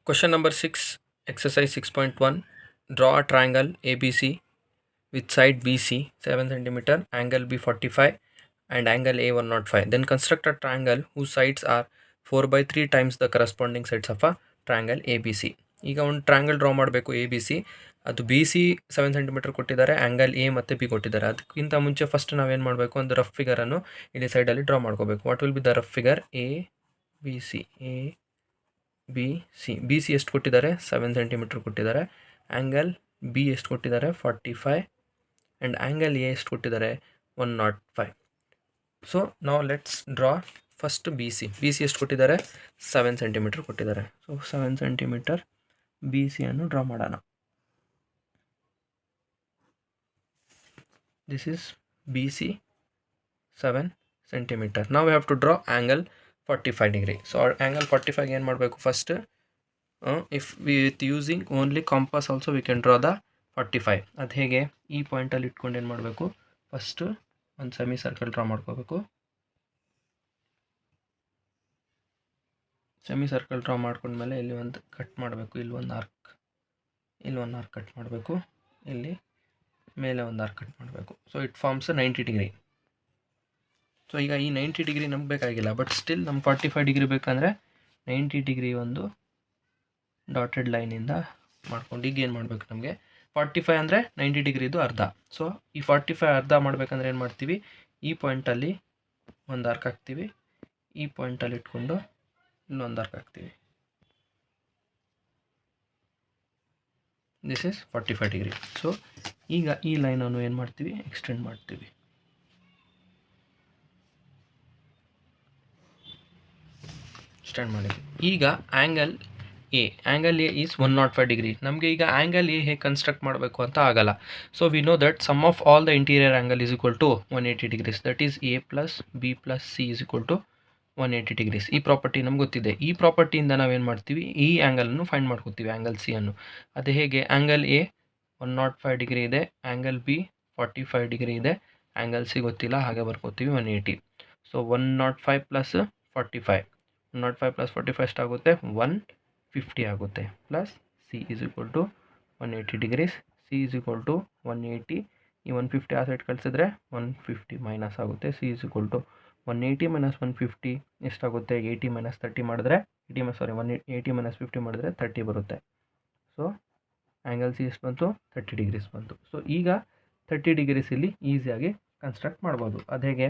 Question number 6, exercise 6.1. Draw a triangle ABC with side BC 7 cm, angle B 45 and angle A 105. Then construct a triangle whose sides are 4 by 3 times the corresponding sides of a triangle ABC. ಈಗ ಒಂದು triangle draw ಮಾಡಬೇಕು A B C. ಅದು B C 7 cm ಕೊಟ್ಟಿದ್ದಾರೆ, angle A ಮತ್ತು B ಕೊಟ್ಟಿದ್ದಾರೆ. ಅದಕ್ಕಿಂತ ಮುಂಚೆ first ನಾವೇನು ಮಾಡಬೇಕು, ಒಂದು ರಫ್ ಫಿಗರನ್ನು ಇಲ್ಲಿ ಸೈಡಲ್ಲಿ ಡ್ರಾ ಮಾಡ್ಕೋಬೇಕು. What will be the rough figure? A B C B C ಎಷ್ಟು ಕೊಟ್ಟಿದ್ದಾರೆ? 7 cm ಕೊಟ್ಟಿದ್ದಾರೆ. ಆ್ಯಂಗಲ್ ಬಿ ಎಷ್ಟು ಕೊಟ್ಟಿದ್ದಾರೆ? 45 ಆ್ಯಂಡ್ ಆ್ಯಂಗಲ್ ಎ ಎಷ್ಟು ಕೊಟ್ಟಿದ್ದಾರೆ? 105. ಸೊ ನಾವು let's draw first B C ಎಷ್ಟು ಕೊಟ್ಟಿದ್ದಾರೆ? 7 cm ಕೊಟ್ಟಿದ್ದಾರೆ. ಸೊ 7 cm ಬಿ ಸಿಯನ್ನು ಡ್ರಾ ಮಾಡೋಣ. This is B C 7 cm. ನಾವು have to draw angle 45 degree. So angle 45 ಏನು ಮಾಡಬೇಕು first? If with using only compass also we can draw the 45. ಅದು ಹೇಗೆ? ಈ ಪಾಯಿಂಟಲ್ಲಿ ಇಟ್ಕೊಂಡು ಏನು ಮಾಡಬೇಕು, ಫಸ್ಟು ಒಂದು ಸೆಮಿ ಸರ್ಕಲ್ ಡ್ರಾ ಮಾಡ್ಕೋಬೇಕು. ಸೆಮಿ ಸರ್ಕಲ್ ಡ್ರಾ ಮಾಡ್ಕೊಂಡ್ಮೇಲೆ ಇಲ್ಲಿ ಒಂದು ಕಟ್ ಮಾಡಬೇಕು, ಇಲ್ಲಿ ಒಂದು ಆರ್ಕ್ ಕಟ್ ಮಾಡಬೇಕು, ಇಲ್ಲಿ ಮೇಲೆ ಒಂದು ಆರ್ಕ್ ಕಟ್ ಮಾಡಬೇಕು. So it forms 90 degree. So ಈಗ ಈ 90 degree ನಮ್ಗೆ ಬೇಕಾಗಿಲ್ಲ, ಬಟ್ ಸ್ಟಿಲ್ ನಮ್ಗೆ 45 degree ಬೇಕಂದರೆ 90 degree ಒಂದು ಡಾಟೆಡ್ ಲೈನಿಂದ ಮಾಡ್ಕೊಂಡು ಈಗ ಏನು ಮಾಡಬೇಕು, ನಮಗೆ 45 ಅಂದರೆ 90 degree ಅರ್ಧ. ಸೊ ಈ 45 ಅರ್ಧ ಮಾಡಬೇಕಂದ್ರೆ ಏನು ಮಾಡ್ತೀವಿ, ಈ ಪಾಯಿಂಟಲ್ಲಿ ಒಂದು ಆರ್ಕ್ ಹಾಕ್ತೀವಿ, ಈ ಪಾಯಿಂಟಲ್ಲಿ ಇಟ್ಕೊಂಡು ಇಲ್ಲೊಂದು ಆರ್ಕ್ ಹಾಕ್ತೀವಿ. This is 45 degree. ಸೊ ಈಗ ಈ ಲೈನನ್ನು ಏನು ಮಾಡ್ತೀವಿ, ಎಕ್ಸ್ಟೆಂಡ್ ಮಾಡ್ತೀವಿ. ಈಗ ಆ್ಯಂಗಲ್ ಎ ಈಸ್ 105 degree. ನಮಗೆ ಈಗ ಆ್ಯಂಗಲ್ ಎ ಹೇಗೆ ಕನ್ಸ್ಟ್ರಕ್ಟ್ ಮಾಡಬೇಕು ಅಂತ ಆಗಲ್ಲ. So we know that sum of all the interior angle is equal to 180 degrees. That is A plus B plus C is equal to 180 degrees. ಈ property ನಮ್ಗೆ ಗೊತ್ತಿದೆ. ಈ ಪ್ರಾಪರ್ಟಿಯಿಂದ ನಾವೇನು ಮಾಡ್ತೀವಿ, ಈ ಆ್ಯಂಗಲನ್ನು ಫೈಂಡ್ ಮಾಡ್ಕೋತೀವಿ, ಆ್ಯಂಗಲ್ ಸಿ ಅನ್ನು. ಅದು ಹೇಗೆ? ಆ್ಯಂಗಲ್ ಎ 105 degree ಇದೆ, ಆ್ಯಂಗಲ್ ಬಿ 45 degree ಇದೆ, ಆ್ಯಂಗಲ್ ಸಿ ಗೊತ್ತಿಲ್ಲ, ಹಾಗೆ ಬರ್ಕೋತೀವಿ 180. ಸೊ 105 ಪ್ಲಸ್ 45, 105 ಪ್ಲಸ್ 45 ಎಷ್ಟಾಗುತ್ತೆ? 150 ಆಗುತ್ತೆ. Plus C is equal to 180 degrees. C is equal to 180. ಈ 150 ಆ ಸೈಡ್ ಕಳಿಸಿದ್ರೆ 150 ಮೈನಸ್ ಆಗುತ್ತೆ. C is equal to 180 minus 150 ಎಷ್ಟಾಗುತ್ತೆ? 80 ಮೈನಸ್ 30 ಮಾಡಿದ್ರೆ 180 ಮೈನಸ್ 50 ಮಾಡಿದ್ರೆ 30 ಬರುತ್ತೆ. ಸೊ ಆ್ಯಂಗಲ್ ಸಿ ಎಷ್ಟು ಬಂತು? 30 degrees ಬಂತು. ಸೊ ಈಗ 30 degrees ಇಲ್ಲಿ ಈಸಿಯಾಗಿ ಕನ್ಸ್ಟ್ರಕ್ಟ್ ಮಾಡ್ಬೋದು. ಅದು ಹೇಗೆ?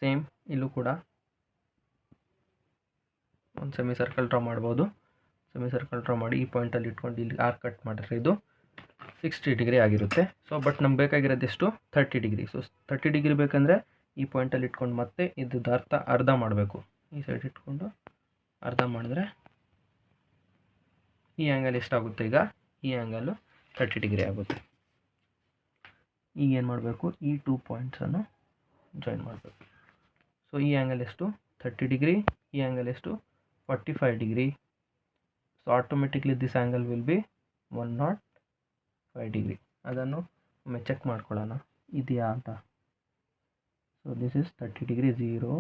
ಸೇಮ್ ಇಲ್ಲೂ ಕೂಡ ಒಂದು ಸೆಮಿ ಸರ್ಕಲ್ ಡ್ರಾ ಮಾಡ್ಬೋದು. ಸೆಮಿ ಸರ್ಕಲ್ ಡ್ರಾ ಮಾಡಿ ಈ ಪಾಯಿಂಟಲ್ಲಿ ಇಟ್ಕೊಂಡು ಇಲ್ಲಿ ಆರ್ಕ್ ಕಟ್ ಮಾಡಿದ್ರೆ ಇದು 60 degree ಆಗಿರುತ್ತೆ. ಸೊ ಬಟ್ ನಮ್ಗೆ ಬೇಕಾಗಿರೋದು ಎಷ್ಟು? 30 degree. ಸೊ 30 degree ಬೇಕಂದರೆ ಈ ಪಾಯಿಂಟಲ್ಲಿ ಇಟ್ಕೊಂಡು ಮತ್ತೆ ಇದ್ದು ಅರ್ಧ ಮಾಡಬೇಕು. ಈ ಸೈಡ್ ಇಟ್ಕೊಂಡು ಅರ್ಧ ಮಾಡಿದ್ರೆ ಈ ಆ್ಯಂಗಲ್ ಎಷ್ಟಾಗುತ್ತೆ? ಈಗ ಈ ಆ್ಯಂಗಲು 30 degree ಆಗುತ್ತೆ. ಈಗ ಏನು ಮಾಡಬೇಕು, ಈ 2 ಪಾಯಿಂಟ್ಸನ್ನು ಜಾಯಿನ್ ಮಾಡಬೇಕು. ಸೊ ಈ ಆ್ಯಂಗಲ್ ಎಷ್ಟು? 30 degree. ಈ ಆ್ಯಂಗಲ್ ಎಷ್ಟು? 45 degree. So automatically this angle will be 105 degree. ಅದನ್ನು ಒಮ್ಮೆ ಚೆಕ್ ಮಾಡ್ಕೊಳ್ಳೋಣ ಇದೆಯಾ ಅಂತ. So this is 30 degree. 0,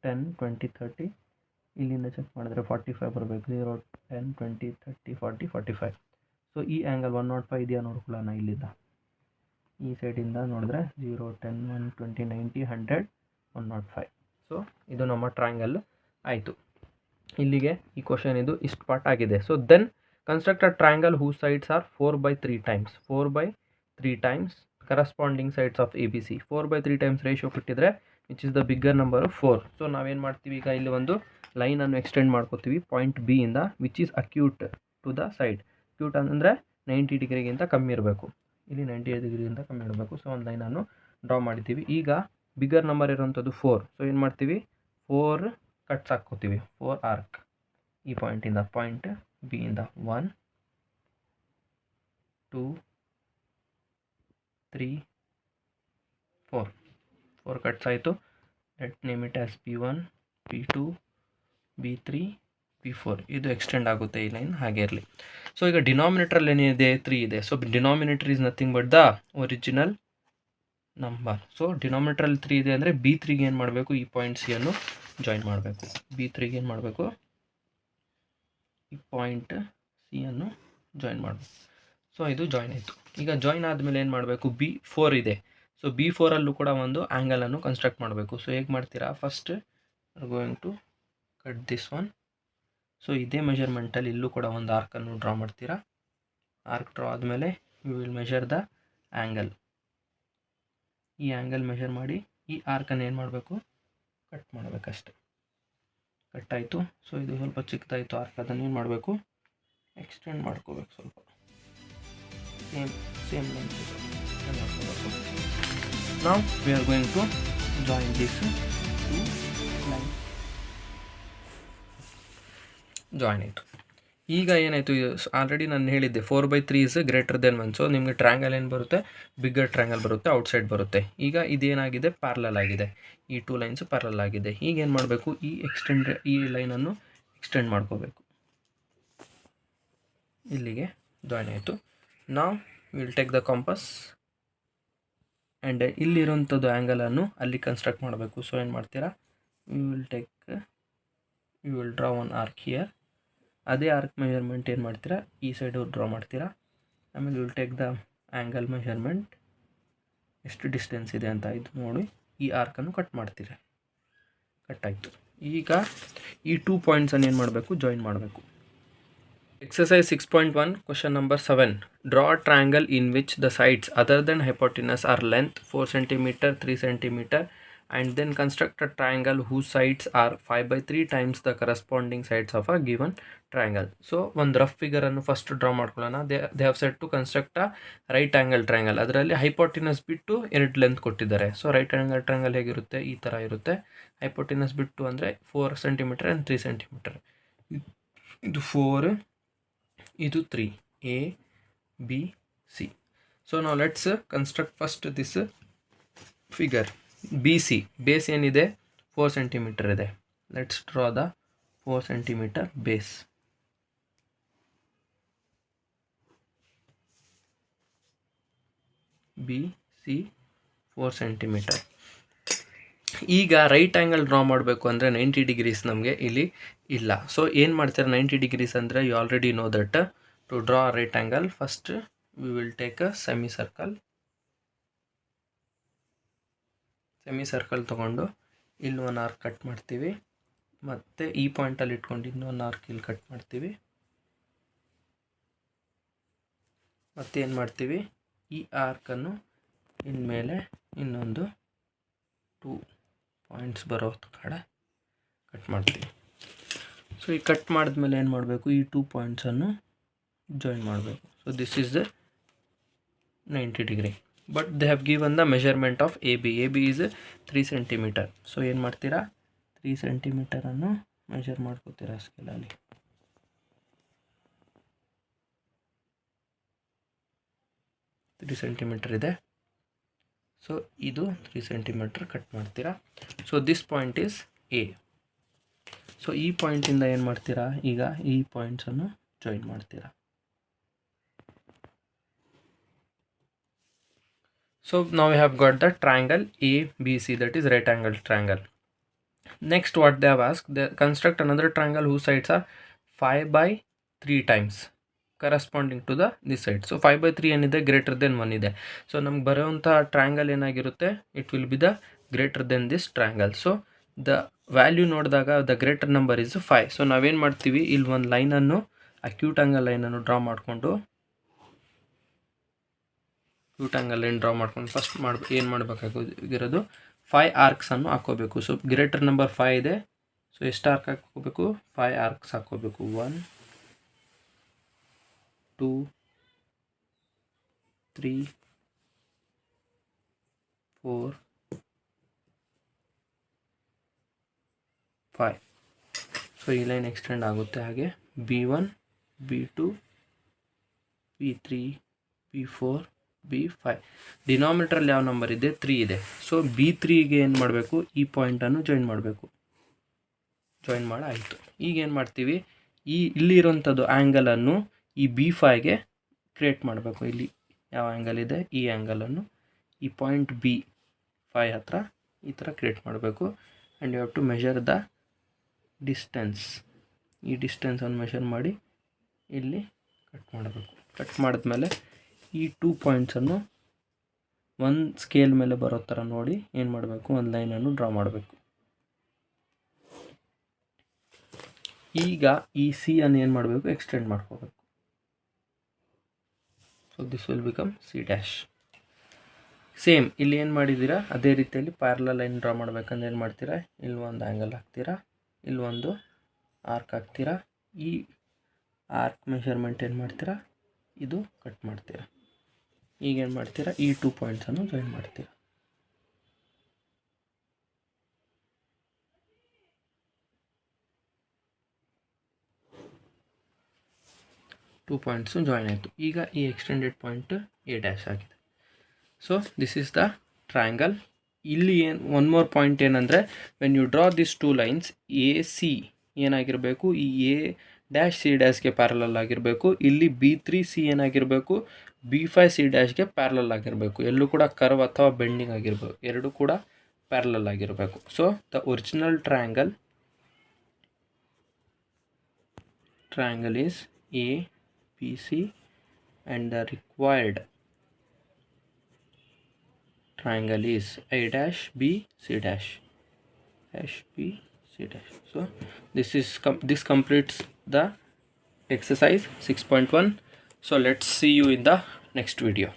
10, 20, 30. ಇಲ್ಲಿಂದ ಚೆಕ್ ಮಾಡಿದ್ರೆ 45 ಬರಬೇಕು. 0, 10, 20, 30, 40, 45. ಸೊ ಈ ಆ್ಯಂಗಲ್ 105 ಇದೆಯಾ ನೋಡ್ಕೊಳ್ಳೋಣ. ಇಲ್ಲಿಂದ ಈ ಸೈಡಿಂದ ನೋಡಿದ್ರೆ 0, 10, 1, 20, 90, 100, 105. ಸೊ ಇದು ನಮ್ಮ ಟ್ರಯಾಂಗಲ್ ಆಯಿತು. ಇಲ್ಲಿಗೆ ಈ ಕ್ವಶನ್ ಇದು ಇಷ್ಟು ಪಾರ್ಟ್ ಆಗಿದೆ. So then construct a triangle who sides are 4 by 3 times. 4 by 3 times corresponding sides of A B C. 4 by 3 times ratio ಕೊಟ್ಟಿದ್ರೆ which is the bigger number 4. So ನಾವೇನು ಮಾಡ್ತೀವಿ, ಈಗ ಇಲ್ಲಿ ಒಂದು ಲೈನನ್ನು ಎಕ್ಸ್ಟೆಂಡ್ ಮಾಡ್ಕೋತೀವಿ ಪಾಯಿಂಟ್ ಬಿ ಇಂದ, which is acute to the side. Acute ಅಂದರೆ 90 ಡಿಗ್ರಿಗಿಂತ ಕಮ್ಮಿ ಇರಬೇಕು. ಇಲ್ಲಿ 90 ಡಿಗ್ರಿಗಿಂತ ಕಮ್ಮಿ ಇರಬೇಕು. ಸೊ ಒಂದು ಲೈನನ್ನು ಡ್ರಾ ಮಾಡಿದ್ದೀವಿ. ಈಗ ಬಿಗ್ಗರ್ ನಂಬರ್ ಇರೋವಂಥದ್ದು 4. ಸೊ ಏನು ಮಾಡ್ತೀವಿ, 4 ಕಟ್ಸ್ ಹಾಕ್ಕೋತೀವಿ, 4 ಆರ್ಕ್. ಈ ಪಾಯಿಂಟಿಂದ ಪಾಯಿಂಟ್ ಬಿ ಇಂದ 1, 2, 3, 4 ಕಟ್ಸ್ ಆಯಿತು. Let name it as P1, P2, B3, P4. ಇದು ಎಕ್ಸ್ಟೆಂಡ್ ಆಗುತ್ತೆ ಈ ಲೈನ್, ಹಾಗೆ ಇರಲಿ. ಸೊ ಈಗ ಡಿನಾಮಿನೇಟ್ರಲ್ಲಿ ಏನಿದೆ? 3 ಇದೆ. So denominator is nothing but the original number. So ಡಿನಾಮಿನೇಟ್ರಲ್ಲಿ 3 ಇದೆ ಅಂದರೆ B3ಗೆ ಏನು ಮಾಡಬೇಕು, ಈ ಪಾಯಿಂಟ್ ಸಿಯನ್ನು ಜಾಯಿನ್ ಮಾಡಬೇಕು. B3ಗೆ ಏನು ಮಾಡಬೇಕು, ಈ ಪಾಯಿಂಟ್ ಸಿ ಅನ್ನು ಜಾಯಿನ್ ಮಾಡಬೇಕು. ಸೊ ಇದು ಜಾಯಿನ್ ಆಯಿತು. ಈಗ ಜಾಯಿನ್ ಆದಮೇಲೆ ಏನು ಮಾಡಬೇಕು, B4 ಇದೆ. ಸೊ B4ಅಲ್ಲೂ ಕೂಡ ಒಂದು ಆ್ಯಂಗಲನ್ನು ಕನ್ಸ್ಟ್ರಕ್ಟ್ ಮಾಡಬೇಕು. ಸೊ ಹೇಗೆ ಮಾಡ್ತೀರಾ, first going to cut this one. So ಇದೇ ಮೆಷರ್ಮೆಂಟಲ್ಲಿ ಇಲ್ಲೂ ಕೂಡ ಒಂದು ಆರ್ಕನ್ನು ಡ್ರಾ ಮಾಡ್ತೀರಾ. ಆರ್ಕ್ ಡ್ರಾ ಆದಮೇಲೆ you will measure the angle. ಈ ಆ್ಯಂಗಲ್ ಮೆಷರ್ ಮಾಡಿ ಈ ಆರ್ಕನ್ನು ಏನು ಮಾಡಬೇಕು, ಕಟ್ ಮಾಡಬೇಕಷ್ಟೆ. ಕಟ್ ಆಯಿತು. ಸೊ ಇದು ಸ್ವಲ್ಪ ಚಿಕ್ಕದಾಯಿತು ಆರ್ಕ್, ಅದನ್ನು ಏನು ಮಾಡಬೇಕು, ಎಕ್ಸ್ಟೆಂಡ್ ಮಾಡ್ಕೋಬೇಕು ಸ್ವಲ್ಪ. ಸೇಮ್ ಲೆಂತ್ ಮಾಡ್ಕೋಬೇಕು. ನಾವು we are going to join this line. Join ಆಯಿತು. ಈಗ ಏನಾಯಿತು, ಆಲ್ರೆಡಿ ನಾನು ಹೇಳಿದ್ದೆ 4/3 ಇಸ್ ಗ್ರೇಟರ್ ದೆನ್ 1. ಸೊ ನಿಮಗೆ ಟ್ರ್ಯಾಂಗಲ್ ಏನು ಬರುತ್ತೆ, ಬಿಗ್ಗರ್ ಟ್ರ್ಯಾಂಗಲ್ ಬರುತ್ತೆ, ಔಟ್ಸೈಡ್ ಬರುತ್ತೆ. ಈಗ ಇದೇನಾಗಿದೆ, ಪ್ಯಾರಲಲ್ ಆಗಿದೆ. ಈ 2 ಲೈನ್ಸ್ ಪ್ಯಾರಲಲ್ ಆಗಿದೆ. ಈಗ ಏನು ಮಾಡಬೇಕು, ಈ ಲೈನನ್ನು ಎಕ್ಸ್ಟೆಂಡ್ ಮಾಡ್ಕೋಬೇಕು. ಇಲ್ಲಿಗೆ ಜಾಯಿನ್ ಆಯಿತು. ನಾವು will take the compass and ಇಲ್ಲಿರೋಂಥದ್ದು ಆ್ಯಂಗಲನ್ನು ಅಲ್ಲಿ ಕನ್ಸ್ಟ್ರಕ್ಟ್ ಮಾಡಬೇಕು. ಸೊ ಏನು ಮಾಡ್ತೀರಾ, you will draw one arc here. ಅದೇ ಆರ್ಕ್ ಮೆಷರ್ಮೆಂಟ್ ಏನು ಮಾಡ್ತೀರಾ, ಈ ಸೈಡು ಡ್ರಾ ಮಾಡ್ತೀರಾ. ಆಮೇಲೆ will take the angle measurement, ಎಷ್ಟು ಡಿಸ್ಟೆನ್ಸ್ ಇದೆ ಅಂತ ಇದು ನೋಡಿ ಈ ಆರ್ಕನ್ನು ಕಟ್ ಮಾಡ್ತೀರಾ. ಕಟ್ ಆಯಿತು. ಈಗ ಈ 2 ಪಾಯಿಂಟ್ಸನ್ನು ಏನು ಮಾಡಬೇಕು, ಜಾಯಿನ್ ಮಾಡಬೇಕು. Exercise 6.1 question number 7. Draw a triangle in which the sides other than hypotenuse are length 4 cm, 3 cm and then construct a triangle whose sides are 5/3 times the corresponding sides of a given triangle. So ಒಂದು rough ಫಿಗರನ್ನು first draw ಮಾಡ್ಕೊಳ್ಳೋಣ. They have set to construct a right angle triangle. ಅದರಲ್ಲಿ hypotenuse ಬಿಟ್ಟು 2 length ಕೊಟ್ಟಿದ್ದಾರೆ. So right angle triangle ಹೇಗಿರುತ್ತೆ, ಈ ಥರ ಇರುತ್ತೆ. ಹೈಪೋಟಿನಸ್ ಬಿಟ್ಟು ಅಂದರೆ 4 cm ಆ್ಯಂಡ್ 3 cm. ಇದು 4, ಇದು 3, A, B, C. So now let's construct first this figure. BC, base ಏನಿದೆ 4 cm ಇದೆ. Let's draw the 4 cm base. BC 4 cm. ಈಗ ರೈಟ್ ಆ್ಯಂಗಲ್ ಡ್ರಾ ಮಾಡಬೇಕು ಅಂದರೆ 90 ಡಿಗ್ರೀಸ್ ನಮಗೆ ಇಲ್ಲಿ ಇಲ್ಲ. ಸೊ ಏನು ಮಾಡ್ತಾರೆ, 90 ಡಿಗ್ರೀಸ್ ಅಂದರೆ you already know that to draw right angle first we will take a semi circle ತೊಗೊಂಡು ಇಲ್ಲಿ ಒಂದು ಆರ್ಕ್ ಕಟ್ ಮಾಡ್ತೀವಿ. ಮತ್ತು ಈ ಪಾಯಿಂಟಲ್ಲಿ ಇಟ್ಕೊಂಡು ಇನ್ನೊಂದು ಆರ್ಕ್ ಇಲ್ಲಿ ಕಟ್ ಮಾಡ್ತೀವಿ. ಮತ್ತು ಏನು ಮಾಡ್ತೀವಿ, ಈ ಆರ್ಕನ್ನು ಇನ್ಮೇಲೆ ಇನ್ನೊಂದು 2 ಪಾಯಿಂಟ್ಸ್ ಬರೋ ಕಡೆ ಕಟ್ ಮಾಡ್ತೀವಿ. ಸೊ ಈ ಕಟ್ ಮಾಡಿದ್ಮೇಲೆ ಏನು ಮಾಡಬೇಕು, ಈ 2 ಪಾಯಿಂಟ್ಸನ್ನು ಜಾಯಿನ್ ಮಾಡಬೇಕು. So this is the 90 degree. But they have given the measurement of AB. AB is 3 cm. So ಏನು ಮಾಡ್ತೀರಾ, 3 cm ಮೆಷರ್ ಮಾಡ್ಕೋತೀರಾ ಸ್ಕೇಲಲ್ಲಿ. ಇದೆ. ಸೊ ಇದು 3 cm ಕಟ್ ಮಾಡ್ತೀರಾ. So this point is A. So ಈ ಪಾಯಿಂಟಿಂದ ಏನು ಮಾಡ್ತೀರಾ, ಈಗ ಈ ಪಾಯಿಂಟ್ಸನ್ನು ಜಾಯಿನ್ ಮಾಡ್ತೀರಾ. ಸೊ ನಾವು have got the triangle ABC, that is right angle triangle. Next what they have asked, they construct another triangle whose sides are 5/3 times corresponding to this side. So 5/3 ಏನಿದೆ, greater than 1 ಇದೆ. So ನಮ್ಗೆ ಬರೋವಂಥ triangle ಏನಾಗಿರುತ್ತೆ, it will be the greater than this triangle. So the value ನೋಡಿದಾಗ the greater number is 5. So ನಾವೇನು ಮಾಡ್ತೀವಿ, ಇಲ್ಲಿ ಒಂದು ಲೈನನ್ನು ಅಕ್ಯೂಟ್ ಆಂಗಲ್ ಲೈನನ್ನು ಡ್ರಾ ಮಾಡಿಕೊಂಡು ಫಸ್ಟ್ ಏನು ಮಾಡಬೇಕಾಗಿರೋದು, 5 ಆರ್ಕ್ಸನ್ನು ಹಾಕ್ಕೋಬೇಕು. ಸೊ ಗ್ರೇಟರ್ ನಂಬರ್ 5 ಇದೆ. ಸೊ ಎಷ್ಟು ಆರ್ಕ್ ಹಾಕ್ಕೋಬೇಕು, 5 ಆರ್ಕ್ಸ್ ಹಾಕ್ಕೋಬೇಕು. 1, 2, 3, 4, 5. ಸೊ ಈ ಲೈನ್ ಎಕ್ಸ್ಟೆಂಡ್ ಆಗುತ್ತೆ. ಹಾಗೆ B1, B2, B3, B4, B5. ಡಿನಾಮಿನೇಟರಲ್ಲಿ ಯಾವ ನಂಬರ್ ಇದೆ, 3 ಇದೆ. ಸೊ B3ಗೆ ಏನು ಮಾಡಬೇಕು, ಈ ಪಾಯಿಂಟನ್ನು ಜಾಯಿನ್ ಮಾಡಬೇಕು. ಜಾಯಿನ್ ಆಯಿತು. ಈಗ ಏನು ಮಾಡ್ತೀವಿ, ಇಲ್ಲಿರೋಂಥದ್ದು ಆ್ಯಂಗಲನ್ನು ಈ B5ಗೆ ಕ್ರಿಯೇಟ್ ಮಾಡಬೇಕು. ಇಲ್ಲಿ ಯಾವ ಆ್ಯಂಗಲ್ ಇದೆ, ಈ ಆ್ಯಂಗಲನ್ನು ಈ ಪಾಯಿಂಟ್ B5 ಹತ್ರ ಈ ಥರ ಕ್ರಿಯೇಟ್ ಮಾಡಬೇಕು. And you have to measure the distance ಈ ಡಿಸ್ಟೆನ್ಸನ್ನು ಮೆಷರ್ ಮಾಡಿ ಇಲ್ಲಿ ಕಟ್ ಮಾಡಬೇಕು. ಕಟ್ ಮಾಡಿದ್ಮೇಲೆ ಈ 2 ಪಾಯಿಂಟ್ಸನ್ನು ಒಂದು ಸ್ಕೇಲ್ ಮೇಲೆ ಬರೋ ಥರ ನೋಡಿ ಏನು ಮಾಡಬೇಕು, ಒಂದು ಲೈನನ್ನು ಡ್ರಾ ಮಾಡಬೇಕು. ಈಗ ಈ ಸಿ ಅನ್ನು ಏನು ಮಾಡಬೇಕು, ಎಕ್ಸ್ಟೆಂಡ್ ಮಾಡ್ಕೋಬೇಕು. So this will become C dash. Same ಇಲ್ಲಿ ಏನು ಮಾಡಿದ್ದೀರಾ ಅದೇ ರೀತಿಯಲ್ಲಿ ಪ್ಯಾರಲಲ್ ಲೈನ್ ಡ್ರಾ ಮಾಡ್ಬೇಕಂದ್ರೆ ಏನು ಮಾಡ್ತೀರಾ, ಇಲ್ಲಿ ಒಂದು ಆ್ಯಂಗಲ್ ಹಾಕ್ತೀರಾ, ಇಲ್ಲಿ ಒಂದು ಆರ್ಕ್ ಹಾಕ್ತೀರಾ, ಈ ಆರ್ಕ್ ಮೆಷರ್ಮೆಂಟ್ ಏನು ಮಾಡ್ತೀರಾ, ಇದು ಕಟ್ ಮಾಡ್ತೀರಾ. ಈಗ ಏನು ಮಾಡ್ತೀರಾ, ಈ 2 ಪಾಯಿಂಟ್ಸನ್ನು ಜಾಯಿನ್ ಮಾಡ್ತೀರಾ. ಟೂ ಪಾಯಿಂಟ್ಸು ಜಾಯಿನ್ ಆಯಿತು. ಈಗ ಈ ಎಕ್ಸ್ಟೆಂಡೆಡ್ ಪಾಯಿಂಟ್ ಎ ಡ್ಯಾಶ್ ಆಗಿದೆ. So this is the triangle. ಇಲ್ಲಿ ಏನು ಒನ್ ಮೋರ್ ಪಾಯಿಂಟ್ ಏನಂದರೆ, when you draw this 2 lines A C ಏನಾಗಿರಬೇಕು, ಈ ಎ ಡ್ಯಾಶ್ ಸಿ ಡ್ಯಾಶ್ಗೆ ಪ್ಯಾರಲಲ್ ಆಗಿರಬೇಕು. ಇಲ್ಲಿ B3 ಸಿ ಏನಾಗಿರಬೇಕು, B5 ಸಿ ಡ್ಯಾಶ್ಗೆ ಪ್ಯಾರಲಲ್ ಆಗಿರಬೇಕು. ಎಲ್ಲೂ ಕೂಡ ಕರ್ವ್ ಅಥವಾ ಬೆಂಡಿಂಗ್ ಆಗಿರಬೇಕು, ಎರಡೂ ಕೂಡ ಪ್ಯಾರಲಲ್ ಆಗಿರಬೇಕು. So the original triangle is A B C and the required triangle is A dash B C dash B C dash. So this completes the exercise 6.1. So let's see you in the next video.